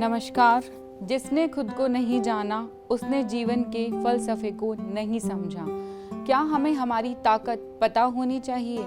नमस्कार। जिसने खुद को नहीं जाना उसने जीवन के फलसफे को नहीं समझा। क्या हमें हमारी ताकत पता होनी चाहिए?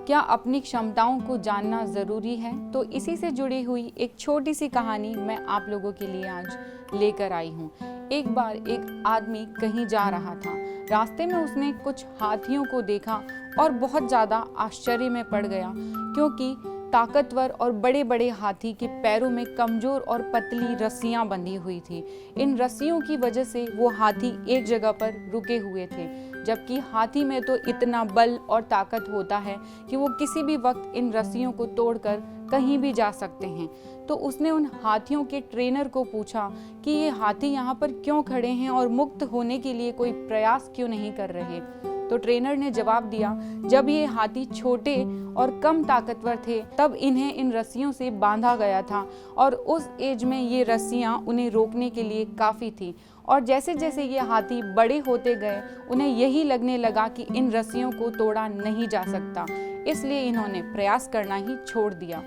क्या अपनी क्षमताओं को जानना ज़रूरी है? तो इसी से जुड़ी हुई एक छोटी सी कहानी मैं आप लोगों के लिए आज लेकर आई हूँ। एक बार एक आदमी कहीं जा रहा था। रास्ते में उसने कुछ हाथियों को देखा और बहुत ज़्यादा आश्चर्य में पड़ गया, क्योंकि ताकतवर और बड़े बड़े हाथी के पैरों में कमजोर और पतली रस्सियां बंधी हुई थी। इन रस्सियों की वजह से वो हाथी एक जगह पर रुके हुए थे, जबकि हाथी में तो इतना बल और ताकत होता है कि वो किसी भी वक्त इन रस्सियों को तोड़कर कहीं भी जा सकते हैं। तो उसने उन हाथियों के ट्रेनर को पूछा कि ये हाथी यहाँ पर क्यों खड़े हैं और मुक्त होने के लिए कोई प्रयास क्यों नहीं कर रहे। तो ट्रेनर ने जवाब दिया, जब ये हाथी छोटे और कम ताकतवर थे तब इन्हें इन रस्सियों से बांधा गया था और उस एज में ये रस्सियां उन्हें रोकने के लिए काफ़ी थी। और जैसे जैसे ये हाथी बड़े होते गए उन्हें यही लगने लगा कि इन रस्सियों को तोड़ा नहीं जा सकता, इसलिए इन्होंने प्रयास करना ही छोड़ दिया।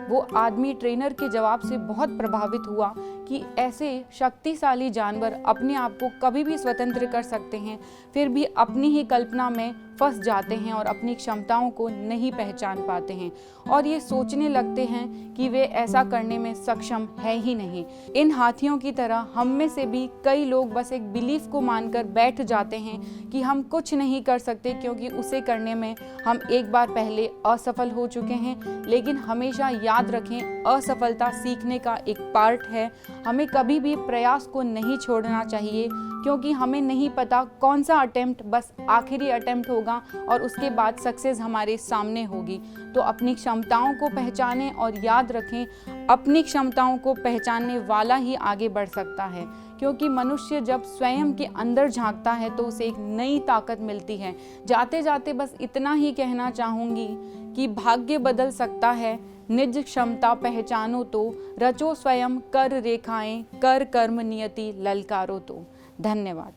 वो आदमी ट्रेनर के जवाब से बहुत प्रभावित हुआ कि ऐसे शक्तिशाली जानवर अपने आप को कभी भी स्वतंत्र कर सकते हैं, फिर भी अपनी ही कल्पना में फंस जाते हैं और अपनी क्षमताओं को नहीं पहचान पाते हैं और ये सोचने लगते हैं कि वे ऐसा करने में सक्षम है ही नहीं। इन हाथियों की तरह हम में से भी कई लोग बस एक बिलीफ को मानकर बैठ जाते हैं कि हम कुछ नहीं कर सकते, क्योंकि उसे करने में हम एक बार पहले असफल हो चुके हैं। लेकिन हमेशा याद रखें, असफलता सीखने का एक पार्ट है। हमें कभी भी प्रयास को नहीं छोड़ना चाहिए, क्योंकि हमें नहीं पता कौन सा अटेम्प्ट बस आखिरी अटेम्प्ट होगा और उसके बाद सक्सेस हमारे सामने होगी। तो अपनी क्षमताओं को पहचानें और याद रखें, अपनी क्षमताओं को पहचानने वाला ही आगे बढ़ सकता है, क्योंकि मनुष्य जब स्वयं के अंदर झांकता है तो उसे एक नई ताकत मिलती है। जाते जाते बस इतना ही कहना चाहूँगी कि भाग्य बदल सकता है, निज क्षमता पहचानो तो, रचो स्वयं कर रेखाएं, कर कर्म नियति ललकारो तो। धन्यवाद।